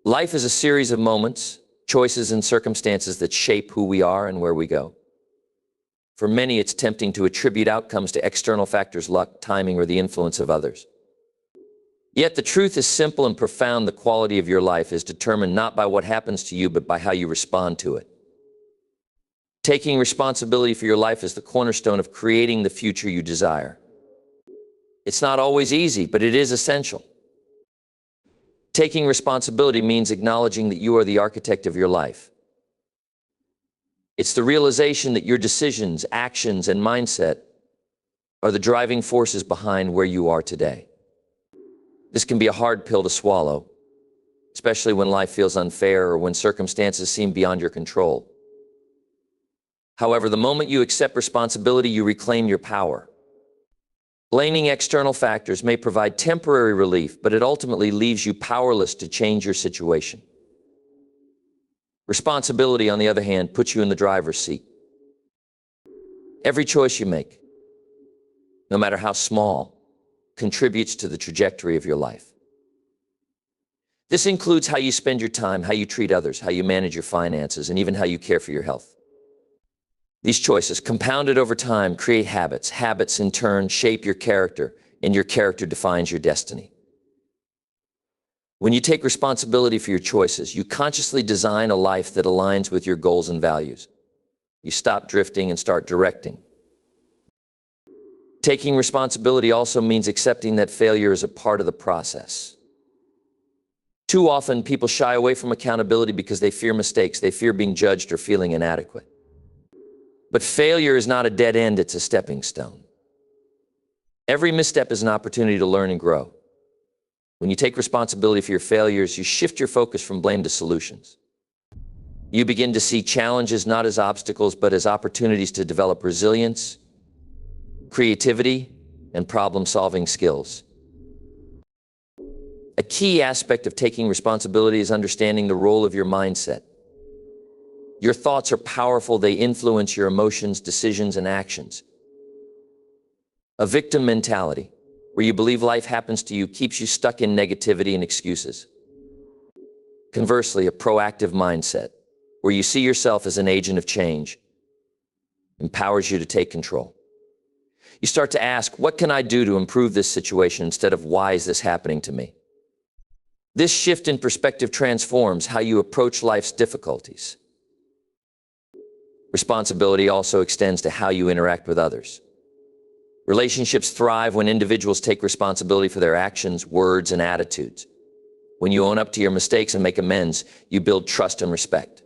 Life is a series of moments, choices, and circumstances that shape who we are and where we go. For many, it's tempting to attribute outcomes to external factors, luck, timing, or the influence of others. Yet the truth is simple and profound. The quality of your life is determined not by what happens to you, but by how you respond to it. Taking responsibility for your life is the cornerstone of creating the future you desire. It's not always easy, but it is essential. Taking responsibility means acknowledging that you are the architect of your life. It's the realization that your decisions, actions, and mindset are the driving forces behind where you are today. This can be a hard pill to swallow, especially when life feels unfair or when circumstances seem beyond your control. However, the moment you accept responsibility, you reclaim your power. Blaming external factors may provide temporary relief, but it ultimately leaves you powerless to change your situation. Responsibility, on the other hand, puts you in the driver's seat. Every choice you make, no matter how small, contributes to the trajectory of your life. This includes how you spend your time, how you treat others, how you manage your finances, and even how you care for your health. These choices, compounded over time, create habits. Habits, in turn, shape your character, and your character defines your destiny. When you take responsibility for your choices, you consciously design a life that aligns with your goals and values. You stop drifting and start directing. Taking responsibility also means accepting that failure is a part of the process. Too often, people shy away from accountability because they fear mistakes, they fear being judged or feeling inadequate. But failure is not a dead end, it's a stepping stone. Every misstep is an opportunity to learn and grow. When you take responsibility for your failures, you shift your focus from blame to solutions. You begin to see challenges not as obstacles, but as opportunities to develop resilience, creativity, and problem-solving skills. A key aspect of taking responsibility is understanding the role of your mindset. Your thoughts are powerful. They influence your emotions, decisions, and actions. A victim mentality, where you believe life happens to you, keeps you stuck in negativity and excuses. Conversely, a proactive mindset, where you see yourself as an agent of change, empowers you to take control. You start to ask, what can I do to improve this situation, instead of why is this happening to me? This shift in perspective transforms how you approach life's difficulties. Responsibility also extends to how you interact with others. Relationships thrive when individuals take responsibility for their actions, words, and attitudes. When you own up to your mistakes and make amends, you build trust and respect.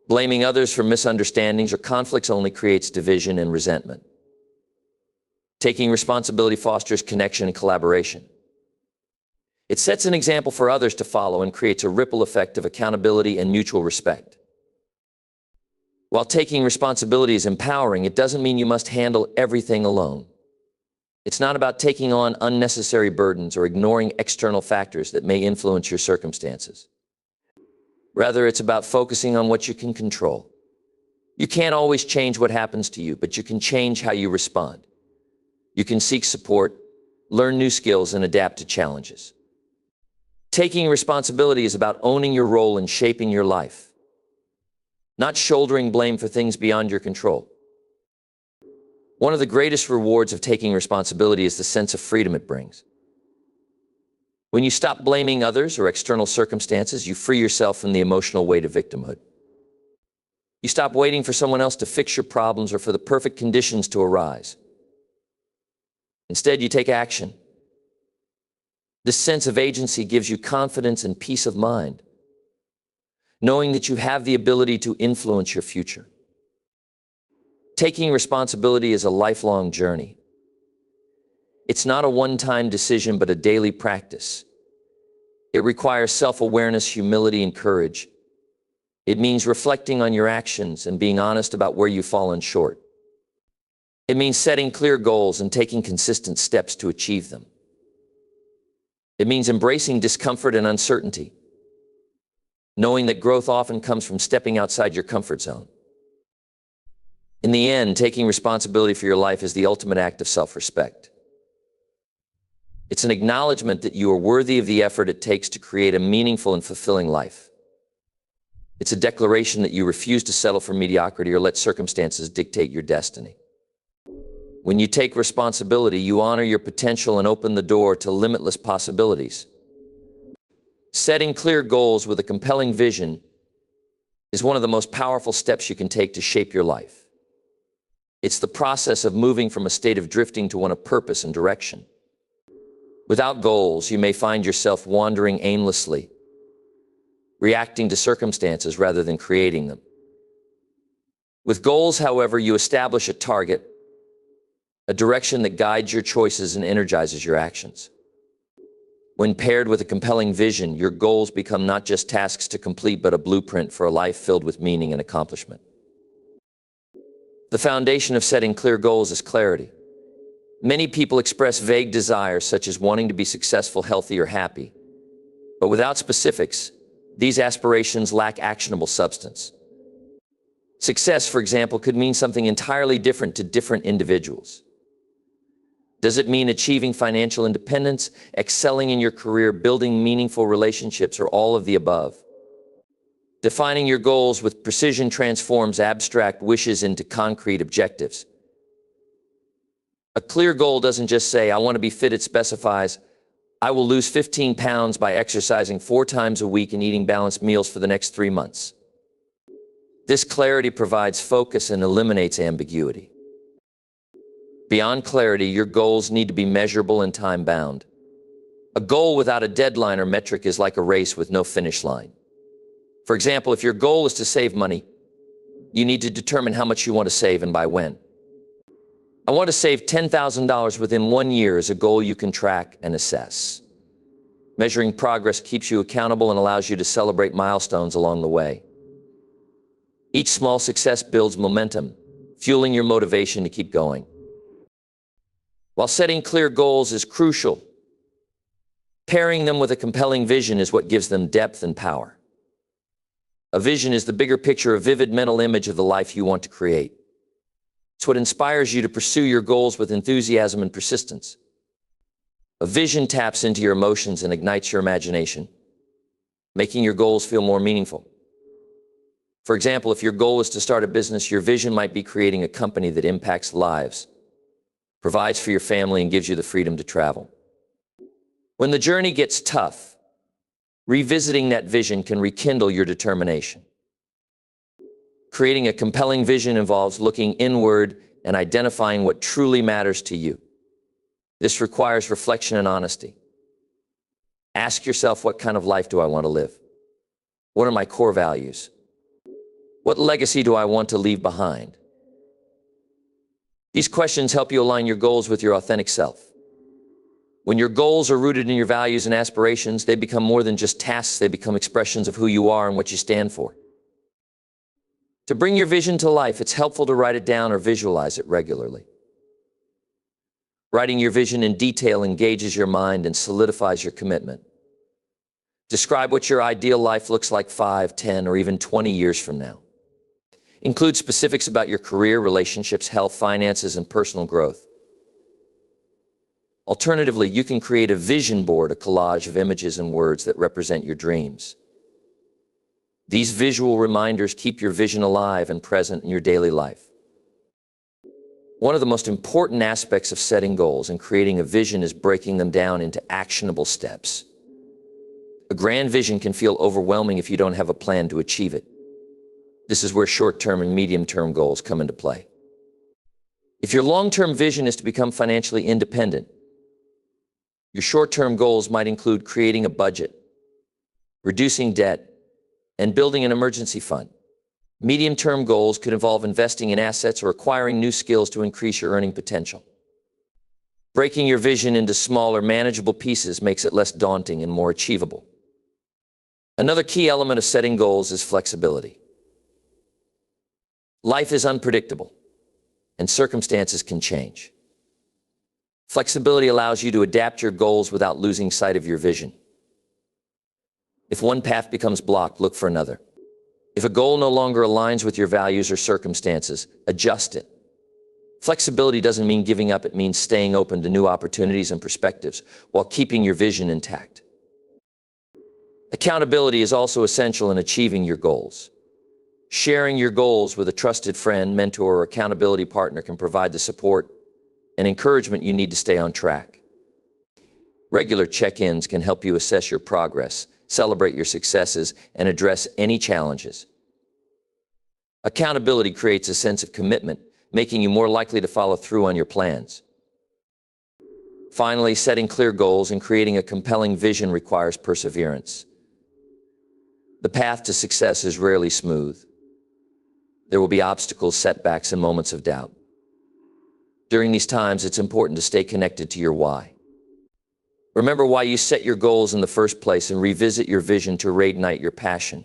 Blaming others for misunderstandings or conflicts only creates division and resentment. Taking responsibility fosters connection and collaboration. It sets an example for others to follow and creates a ripple effect of accountability and mutual respect. While taking responsibility is empowering, it doesn't mean you must handle everything alone. It's not about taking on unnecessary burdens or ignoring external factors that may influence your circumstances. Rather, it's about focusing on what you can control. You can't always change what happens to you, but you can change how you respond. You can seek support, learn new skills, and adapt to challenges. Taking responsibility is about owning your role in shaping your life, not shouldering blame for things beyond your control. One of the greatest rewards of taking responsibility is the sense of freedom it brings. When you stop blaming others or external circumstances, you free yourself from the emotional weight of victimhood. You stop waiting for someone else to fix your problems or for the perfect conditions to arise. Instead, you take action. This sense of agency gives you confidence and peace of mind, knowing that you have the ability to influence your future. Taking responsibility is a lifelong journey. It's not a one-time decision, but a daily practice. It requires self-awareness, humility, and courage. It means reflecting on your actions and being honest about where you've fallen short. It means setting clear goals and taking consistent steps to achieve them. It means embracing discomfort and uncertainty, knowing that growth often comes from stepping outside your comfort zone. In the end, taking responsibility for your life is the ultimate act of self-respect. It's an acknowledgement that you are worthy of the effort it takes to create a meaningful and fulfilling life. It's a declaration that you refuse to settle for mediocrity or let circumstances dictate your destiny. When you take responsibility, you honor your potential and open the door to limitless possibilities. Setting clear goals with a compelling vision is one of the most powerful steps you can take to shape your life. It's the process of moving from a state of drifting to one of purpose and direction. Without goals, you may find yourself wandering aimlessly, reacting to circumstances rather than creating them. With goals, however, you establish a target, a direction that guides your choices and energizes your actions. When paired with a compelling vision, your goals become not just tasks to complete, but a blueprint for a life filled with meaning and accomplishment. The foundation of setting clear goals is clarity. Many people express vague desires, such as wanting to be successful, healthy, or happy. But without specifics, these aspirations lack actionable substance. Success, for example, could mean something entirely different to different individuals. Does it mean achieving financial independence, excelling in your career, building meaningful relationships, or all of the above? Defining your goals with precision transforms abstract wishes into concrete objectives. A clear goal doesn't just say, I want to be fit. It specifies, I will lose 15 pounds by exercising 4 times a week and eating balanced meals for the next 3 months. This clarity provides focus and eliminates ambiguity. Beyond clarity, your goals need to be measurable and time-bound. A goal without a deadline or metric is like a race with no finish line. For example, if your goal is to save money, you need to determine how much you want to save and by when. I want to save $10,000 within 1 year is a goal you can track and assess. Measuring progress keeps you accountable and allows you to celebrate milestones along the way. Each small success builds momentum, fueling your motivation to keep going. While setting clear goals is crucial, pairing them with a compelling vision is what gives them depth and power. A vision is the bigger picture, a vivid mental image of the life you want to create. It's what inspires you to pursue your goals with enthusiasm and persistence. A vision taps into your emotions and ignites your imagination, making your goals feel more meaningful. For example, if your goal is to start a business, your vision might be creating a company that impacts lives, provides for your family, and gives you the freedom to travel. When the journey gets tough, revisiting that vision can rekindle your determination. Creating a compelling vision involves looking inward and identifying what truly matters to you. This requires reflection and honesty. Ask yourself, what kind of life do I want to live? What are my core values? What legacy do I want to leave behind? These questions help you align your goals with your authentic self. When your goals are rooted in your values and aspirations, they become more than just tasks. They become expressions of who you are and what you stand for. To bring your vision to life, it's helpful to write it down or visualize it regularly. Writing your vision in detail engages your mind and solidifies your commitment. Describe what your ideal life looks like 5, 10, or even 20 years from now. Include specifics about your career, relationships, health, finances, and personal growth. Alternatively, you can create a vision board, a collage of images and words that represent your dreams. These visual reminders keep your vision alive and present in your daily life. One of the most important aspects of setting goals and creating a vision is breaking them down into actionable steps. A grand vision can feel overwhelming if you don't have a plan to achieve it. This is where short-term and medium-term goals come into play. If your long-term vision is to become financially independent, your short-term goals might include creating a budget, reducing debt, and building an emergency fund. Medium-term goals could involve investing in assets or acquiring new skills to increase your earning potential. Breaking your vision into smaller, manageable pieces makes it less daunting and more achievable. Another key element of setting goals is flexibility. Life is unpredictable, and circumstances can change. Flexibility allows you to adapt your goals without losing sight of your vision. If one path becomes blocked, look for another. If a goal no longer aligns with your values or circumstances, adjust it. Flexibility doesn't mean giving up, it means staying open to new opportunities and perspectives while keeping your vision intact. Accountability is also essential in achieving your goals. Sharing your goals with a trusted friend, mentor, or accountability partner can provide the support and encouragement you need to stay on track. Regular check-ins can help you assess your progress, celebrate your successes, and address any challenges. Accountability creates a sense of commitment, making you more likely to follow through on your plans. Finally, setting clear goals and creating a compelling vision requires perseverance. The path to success is rarely smooth. There will be obstacles, setbacks, and moments of doubt. During these times, it's important to stay connected to your why. Remember why you set your goals in the first place and revisit your vision to reignite your passion.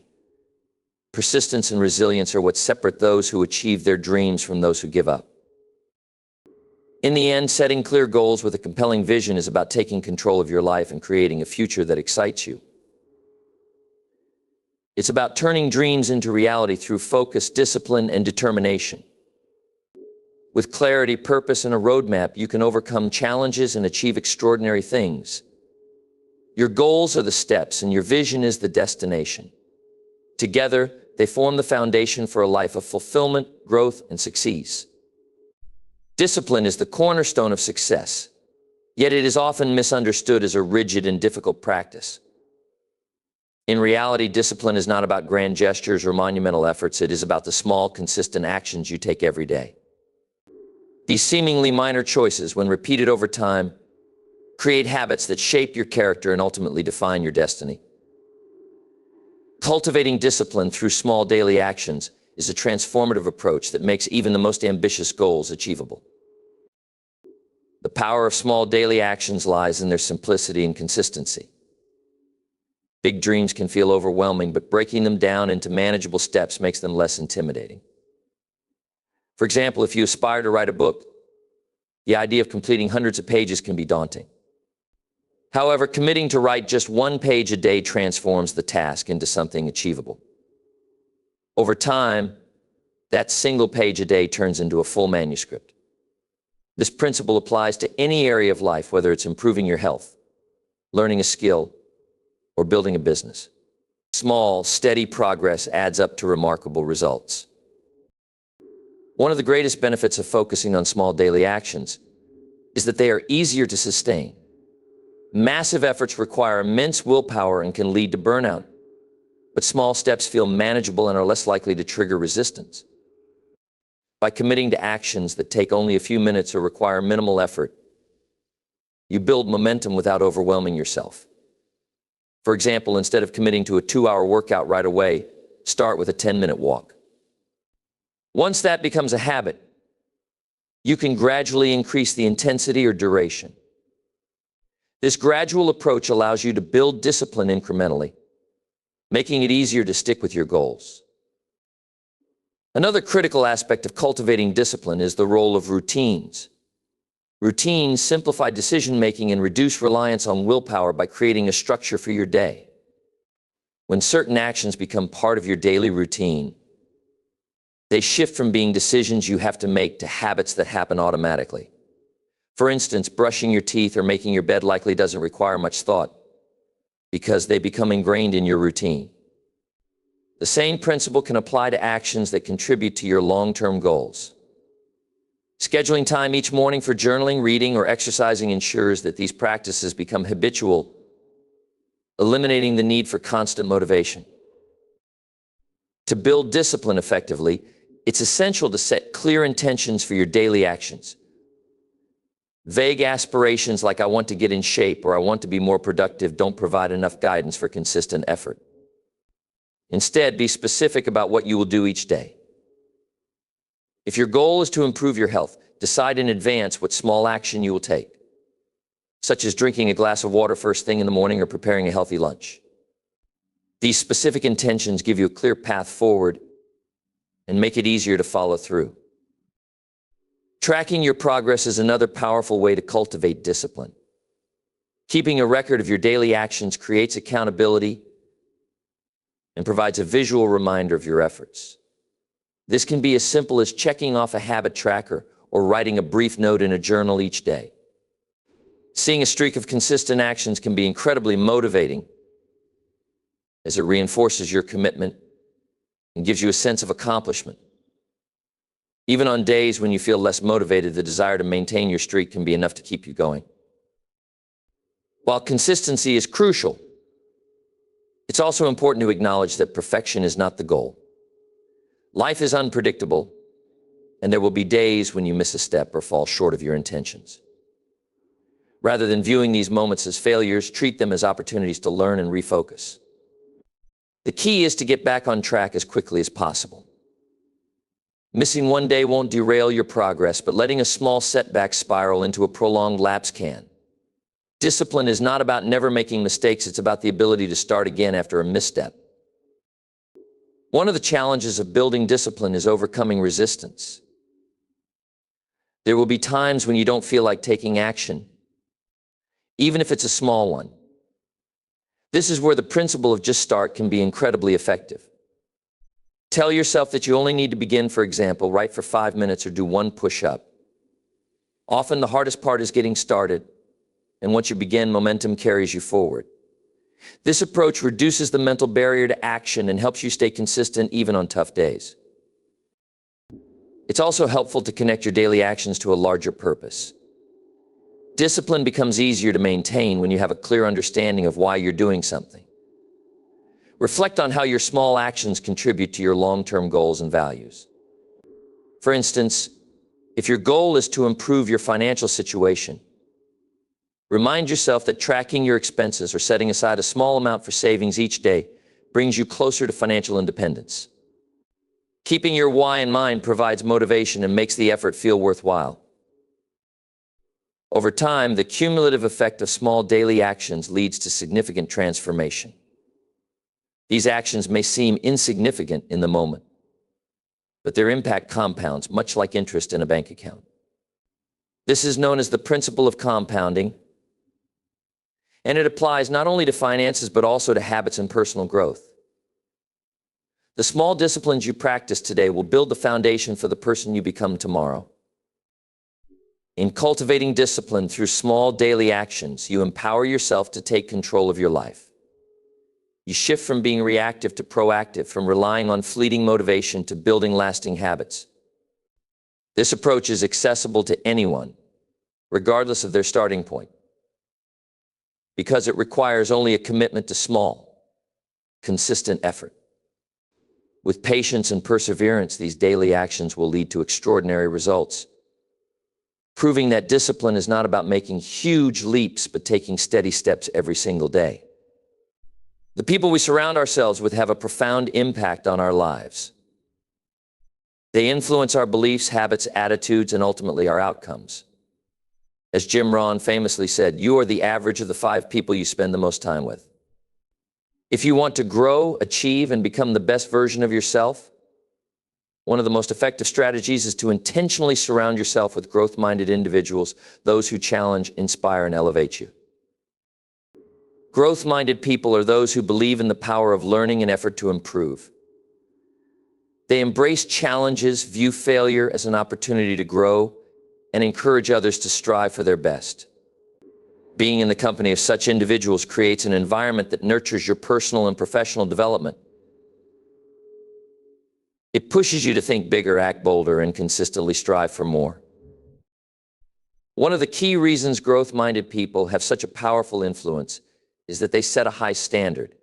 Persistence and resilience are what separate those who achieve their dreams from those who give up. In the end, setting clear goals with a compelling vision is about taking control of your life and creating a future that excites you. It's about turning dreams into reality through focus, discipline, and determination. With clarity, purpose, and a roadmap, you can overcome challenges and achieve extraordinary things. Your goals are the steps, and your vision is the destination. Together, they form the foundation for a life of fulfillment, growth, and success. Discipline is the cornerstone of success, yet it is often misunderstood as a rigid and difficult practice. In reality, discipline is not about grand gestures or monumental efforts. It is about the small, consistent actions you take every day. These seemingly minor choices, when repeated over time, create habits that shape your character and ultimately define your destiny. Cultivating discipline through small daily actions is a transformative approach that makes even the most ambitious goals achievable. The power of small daily actions lies in their simplicity and consistency. Big dreams can feel overwhelming, but breaking them down into manageable steps makes them less intimidating. For example, if you aspire to write a book, the idea of completing hundreds of pages can be daunting. However, committing to write just one page a day transforms the task into something achievable. Over time, that single page a day turns into a full manuscript. This principle applies to any area of life, whether it's improving your health, learning a skill, or building a business. Small, steady progress adds up to remarkable results. One of the greatest benefits of focusing on small daily actions is that they are easier to sustain. Massive efforts require immense willpower and can lead to burnout, but small steps feel manageable and are less likely to trigger resistance. By committing to actions that take only a few minutes or require minimal effort, you build momentum without overwhelming yourself. For example, instead of committing to a 2-hour workout right away, start with a 10-minute walk. Once that becomes a habit, you can gradually increase the intensity or duration. This gradual approach allows you to build discipline incrementally, making it easier to stick with your goals. Another critical aspect of cultivating discipline is the role of routines. Routines simplify decision-making and reduce reliance on willpower by creating a structure for your day. When certain actions become part of your daily routine, they shift from being decisions you have to make to habits that happen automatically. For instance, brushing your teeth or making your bed likely doesn't require much thought because they become ingrained in your routine. The same principle can apply to actions that contribute to your long-term goals. Scheduling time each morning for journaling, reading, or exercising ensures that these practices become habitual, eliminating the need for constant motivation. To build discipline effectively, it's essential to set clear intentions for your daily actions. Vague aspirations like "I want to get in shape" or "I want to be more productive" don't provide enough guidance for consistent effort. Instead, be specific about what you will do each day. If your goal is to improve your health, decide in advance what small action you will take, such as drinking a glass of water first thing in the morning or preparing a healthy lunch. These specific intentions give you a clear path forward and make it easier to follow through. Tracking your progress is another powerful way to cultivate discipline. Keeping a record of your daily actions creates accountability and provides a visual reminder of your efforts. This can be as simple as checking off a habit tracker or writing a brief note in a journal each day. Seeing a streak of consistent actions can be incredibly motivating as it reinforces your commitment and gives you a sense of accomplishment. Even on days when you feel less motivated, the desire to maintain your streak can be enough to keep you going. While consistency is crucial, it's also important to acknowledge that perfection is not the goal. Life is unpredictable, and there will be days when you miss a step or fall short of your intentions. Rather than viewing these moments as failures, treat them as opportunities to learn and refocus. The key is to get back on track as quickly as possible. Missing one day won't derail your progress, but letting a small setback spiral into a prolonged lapse can. Discipline is not about never making mistakes, it's about the ability to start again after a misstep. One of the challenges of building discipline is overcoming resistance. There will be times when you don't feel like taking action, even if it's a small one. This is where the principle of just start can be incredibly effective. Tell yourself that you only need to begin, for example, write for 5 minutes or do one push-up. Often the hardest part is getting started, and once you begin, momentum carries you forward. This approach reduces the mental barrier to action and helps you stay consistent even on tough days. It's also helpful to connect your daily actions to a larger purpose. Discipline becomes easier to maintain when you have a clear understanding of why you're doing something. Reflect on how your small actions contribute to your long-term goals and values. For instance, if your goal is to improve your financial situation, remind yourself that tracking your expenses or setting aside a small amount for savings each day brings you closer to financial independence. Keeping your why in mind provides motivation and makes the effort feel worthwhile. Over time, the cumulative effect of small daily actions leads to significant transformation. These actions may seem insignificant in the moment, but their impact compounds, much like interest in a bank account. This is known as the principle of compounding, and it applies not only to finances, but also to habits and personal growth. The small disciplines you practice today will build the foundation for the person you become tomorrow. In cultivating discipline through small daily actions, you empower yourself to take control of your life. You shift from being reactive to proactive, from relying on fleeting motivation to building lasting habits. This approach is accessible to anyone, regardless of their starting point, because it requires only a commitment to small, consistent effort. With patience and perseverance, these daily actions will lead to extraordinary results, proving that discipline is not about making huge leaps, but taking steady steps every single day. The people we surround ourselves with have a profound impact on our lives. They influence our beliefs, habits, attitudes, and ultimately our outcomes. As Jim Rohn famously said, you are the average of the 5 people you spend the most time with. If you want to grow, achieve, and become the best version of yourself, one of the most effective strategies is to intentionally surround yourself with growth-minded individuals, those who challenge, inspire, and elevate you. Growth-minded people are those who believe in the power of learning and effort to improve. They embrace challenges, view failure as an opportunity to grow, and encourage others to strive for their best. Being in the company of such individuals creates an environment that nurtures your personal and professional development. It pushes you to think bigger, act bolder, and consistently strive for more. One of the key reasons growth-minded people have such a powerful influence is that they set a high standard.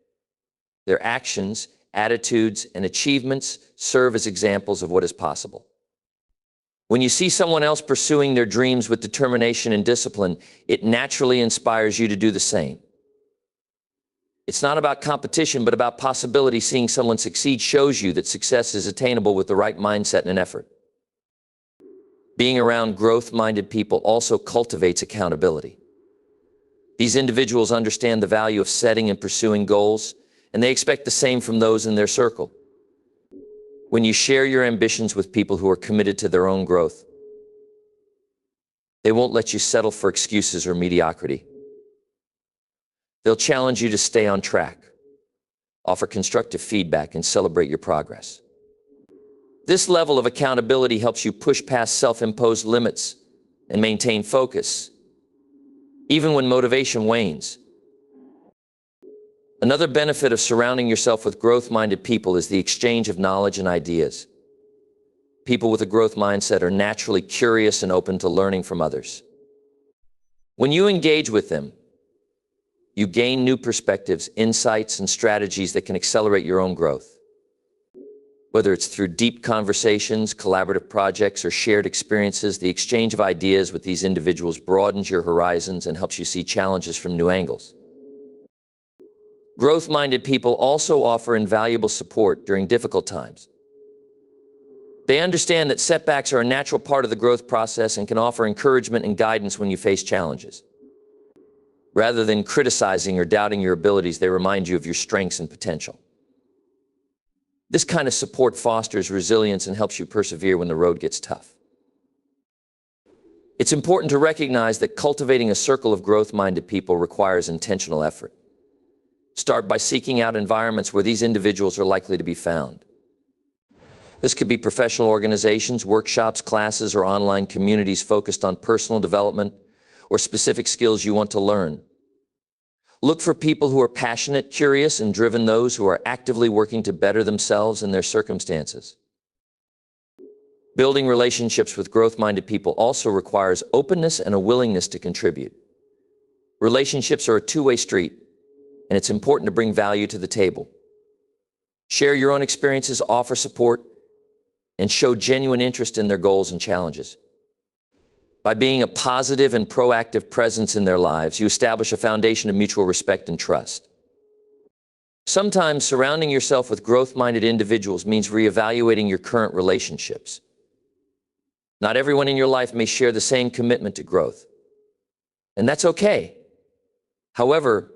Their actions, attitudes, and achievements serve as examples of what is possible. When you see someone else pursuing their dreams with determination and discipline, it naturally inspires you to do the same. It's not about competition, but about possibility. Seeing someone succeed shows you that success is attainable with the right mindset and effort. Being around growth-minded people also cultivates accountability. These individuals understand the value of setting and pursuing goals, and they expect the same from those in their circle. When you share your ambitions with people who are committed to their own growth, they won't let you settle for excuses or mediocrity. They'll challenge you to stay on track, offer constructive feedback, and celebrate your progress. This level of accountability helps you push past self-imposed limits and maintain focus, even when motivation wanes. Another benefit of surrounding yourself with growth-minded people is the exchange of knowledge and ideas. People with a growth mindset are naturally curious and open to learning from others. When you engage with them, you gain new perspectives, insights, and strategies that can accelerate your own growth. Whether it's through deep conversations, collaborative projects, or shared experiences, the exchange of ideas with these individuals broadens your horizons and helps you see challenges from new angles. Growth-minded people also offer invaluable support during difficult times. They understand that setbacks are a natural part of the growth process and can offer encouragement and guidance when you face challenges. Rather than criticizing or doubting your abilities, they remind you of your strengths and potential. This kind of support fosters resilience and helps you persevere when the road gets tough. It's important to recognize that cultivating a circle of growth-minded people requires intentional effort. Start by seeking out environments where these individuals are likely to be found. This could be professional organizations, workshops, classes, or online communities focused on personal development or specific skills you want to learn. Look for people who are passionate, curious, and driven, those who are actively working to better themselves and their circumstances. Building relationships with growth-minded people also requires openness and a willingness to contribute. Relationships are a two-way street, and it's important to bring value to the table. Share your own experiences, offer support, and show genuine interest in their goals and challenges. By being a positive and proactive presence in their lives, you establish a foundation of mutual respect and trust. Sometimes surrounding yourself with growth-minded individuals means reevaluating your current relationships. Not everyone in your life may share the same commitment to growth, and that's okay. However,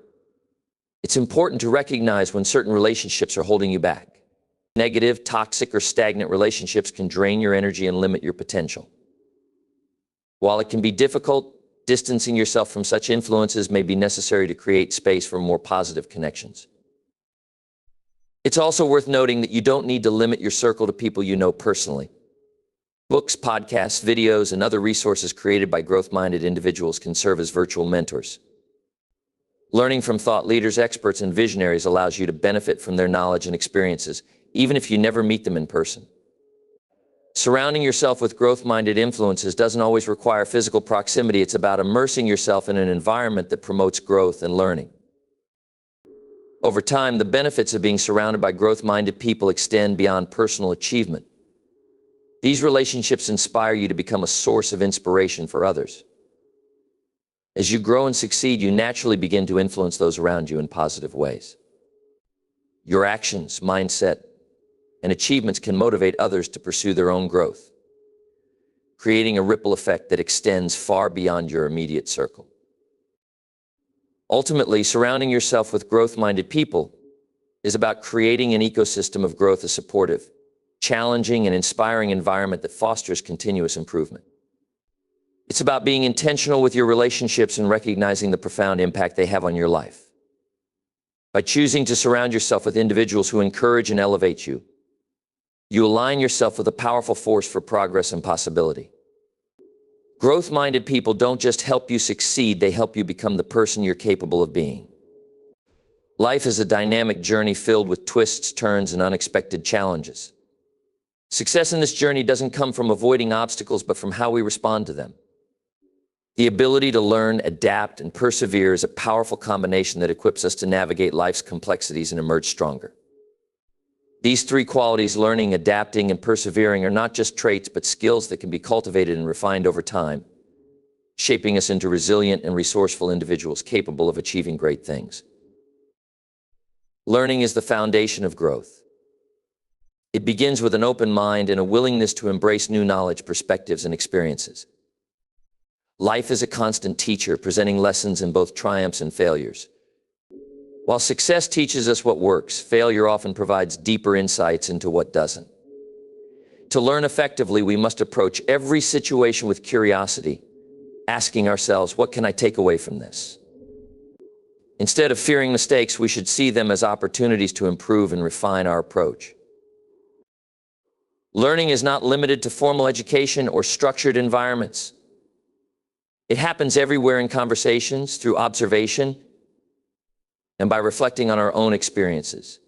it's important to recognize when certain relationships are holding you back. Negative, toxic, or stagnant relationships can drain your energy and limit your potential. While it can be difficult, distancing yourself from such influences may be necessary to create space for more positive connections. It's also worth noting that you don't need to limit your circle to people you know personally. Books, podcasts, videos, and other resources created by growth-minded individuals can serve as virtual mentors. Learning from thought leaders, experts, and visionaries allows you to benefit from their knowledge and experiences, even if you never meet them in person. Surrounding yourself with growth-minded influences doesn't always require physical proximity. It's about immersing yourself in an environment that promotes growth and learning. Over time, the benefits of being surrounded by growth-minded people extend beyond personal achievement. These relationships inspire you to become a source of inspiration for others. As you grow and succeed, you naturally begin to influence those around you in positive ways. Your actions, mindset, and achievements can motivate others to pursue their own growth, creating a ripple effect that extends far beyond your immediate circle. Ultimately, surrounding yourself with growth-minded people is about creating an ecosystem of growth, a supportive, challenging, and inspiring environment that fosters continuous improvement. It's about being intentional with your relationships and recognizing the profound impact they have on your life. By choosing to surround yourself with individuals who encourage and elevate you, you align yourself with a powerful force for progress and possibility. Growth-minded people don't just help you succeed, they help you become the person you're capable of being. Life is a dynamic journey filled with twists, turns, and unexpected challenges. Success in this journey doesn't come from avoiding obstacles, but from how we respond to them. The ability to learn, adapt, and persevere is a powerful combination that equips us to navigate life's complexities and emerge stronger. These three qualities, learning, adapting, and persevering, are not just traits, but skills that can be cultivated and refined over time, shaping us into resilient and resourceful individuals capable of achieving great things. Learning is the foundation of growth. It begins with an open mind and a willingness to embrace new knowledge, perspectives, and experiences. Life is a constant teacher, presenting lessons in both triumphs and failures. While success teaches us what works, failure often provides deeper insights into what doesn't. To learn effectively, we must approach every situation with curiosity, asking ourselves, what can I take away from this? Instead of fearing mistakes, we should see them as opportunities to improve and refine our approach. Learning is not limited to formal education or structured environments. It happens everywhere in conversations, through observation, and by reflecting on our own experiences.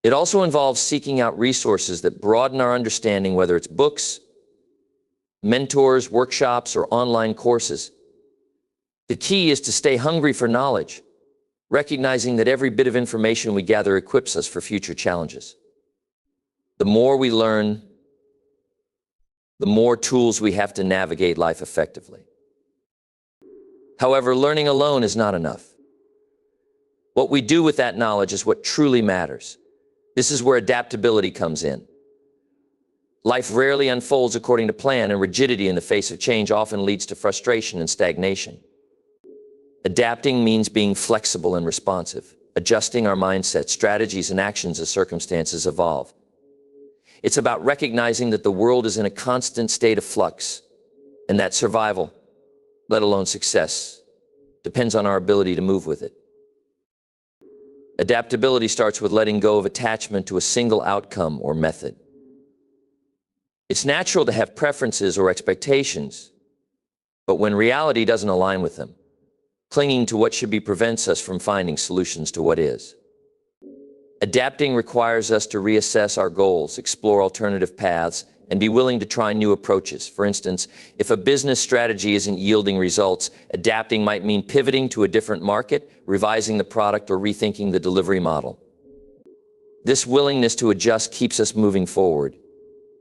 It also involves seeking out resources that broaden our understanding, whether it's books, mentors, workshops, or online courses. The key is to stay hungry for knowledge, recognizing that every bit of information we gather equips us for future challenges. The more we learn, the more tools we have to navigate life effectively. However, learning alone is not enough. What we do with that knowledge is what truly matters. This is where adaptability comes in. Life rarely unfolds according to plan, and rigidity in the face of change often leads to frustration and stagnation. Adapting means being flexible and responsive, adjusting our mindset, strategies, and actions as circumstances evolve. It's about recognizing that the world is in a constant state of flux, and that survival, let alone success, depends on our ability to move with it. Adaptability starts with letting go of attachment to a single outcome or method. It's natural to have preferences or expectations, but when reality doesn't align with them, clinging to what should be prevents us from finding solutions to what is. Adapting requires us to reassess our goals, explore alternative paths, and be willing to try new approaches. For instance, if a business strategy isn't yielding results, adapting might mean pivoting to a different market, revising the product, or rethinking the delivery model. This willingness to adjust keeps us moving forward,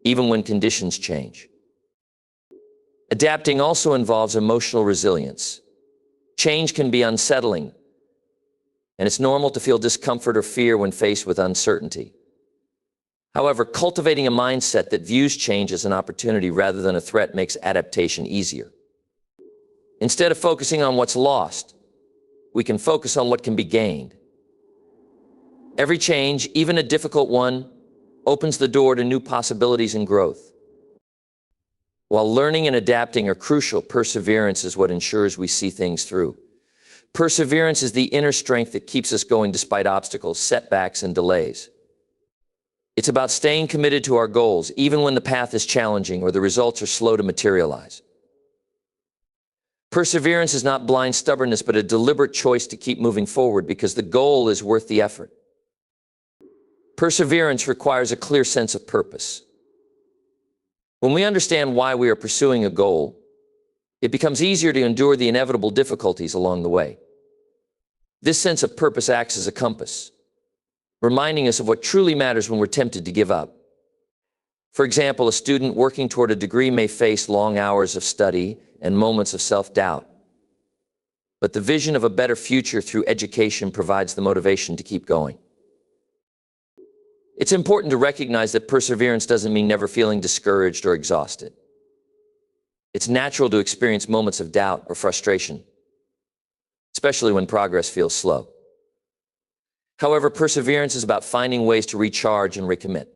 even when conditions change. Adapting also involves emotional resilience. Change can be unsettling, and it's normal to feel discomfort or fear when faced with uncertainty. However, cultivating a mindset that views change as an opportunity rather than a threat makes adaptation easier. Instead of focusing on what's lost, we can focus on what can be gained. Every change, even a difficult one, opens the door to new possibilities and growth. While learning and adapting are crucial, perseverance is what ensures we see things through. Perseverance is the inner strength that keeps us going despite obstacles, setbacks, and delays. It's about staying committed to our goals, even when the path is challenging or the results are slow to materialize. Perseverance is not blind stubbornness, but a deliberate choice to keep moving forward because the goal is worth the effort. Perseverance requires a clear sense of purpose. When we understand why we are pursuing a goal, it becomes easier to endure the inevitable difficulties along the way. This sense of purpose acts as a compass, reminding us of what truly matters when we're tempted to give up. For example, a student working toward a degree may face long hours of study and moments of self-doubt. But the vision of a better future through education provides the motivation to keep going. It's important to recognize that perseverance doesn't mean never feeling discouraged or exhausted. It's natural to experience moments of doubt or frustration, especially when progress feels slow. However, perseverance is about finding ways to recharge and recommit.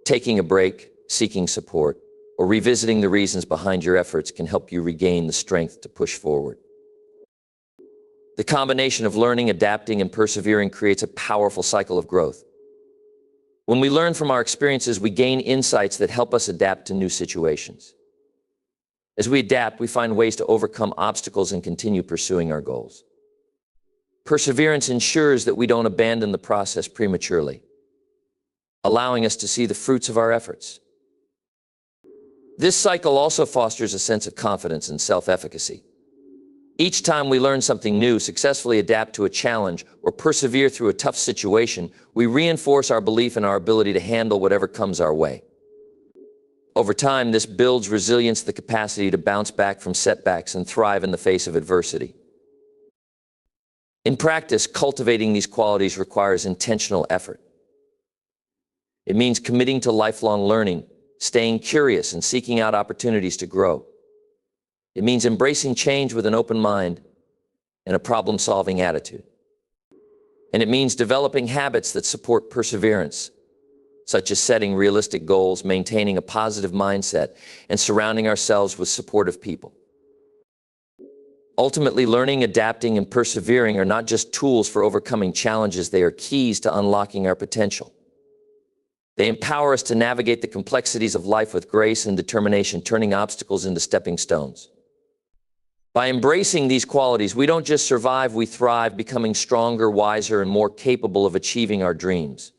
Taking a break, seeking support, or revisiting the reasons behind your efforts can help you regain the strength to push forward. The combination of learning, adapting, and persevering creates a powerful cycle of growth. When we learn from our experiences, we gain insights that help us adapt to new situations. As we adapt, we find ways to overcome obstacles and continue pursuing our goals. Perseverance ensures that we don't abandon the process prematurely, allowing us to see the fruits of our efforts. This cycle also fosters a sense of confidence and self-efficacy. Each time we learn something new, successfully adapt to a challenge, or persevere through a tough situation, we reinforce our belief in our ability to handle whatever comes our way. Over time, this builds resilience, the capacity to bounce back from setbacks and thrive in the face of adversity. In practice, cultivating these qualities requires intentional effort. It means committing to lifelong learning, staying curious, and seeking out opportunities to grow. It means embracing change with an open mind and a problem-solving attitude. And it means developing habits that support perseverance, such as setting realistic goals, maintaining a positive mindset, and surrounding ourselves with supportive people. Ultimately, learning, adapting, and persevering are not just tools for overcoming challenges, they are keys to unlocking our potential. They empower us to navigate the complexities of life with grace and determination, turning obstacles into stepping stones. By embracing these qualities, we don't just survive, we thrive, becoming stronger, wiser, and more capable of achieving our dreams.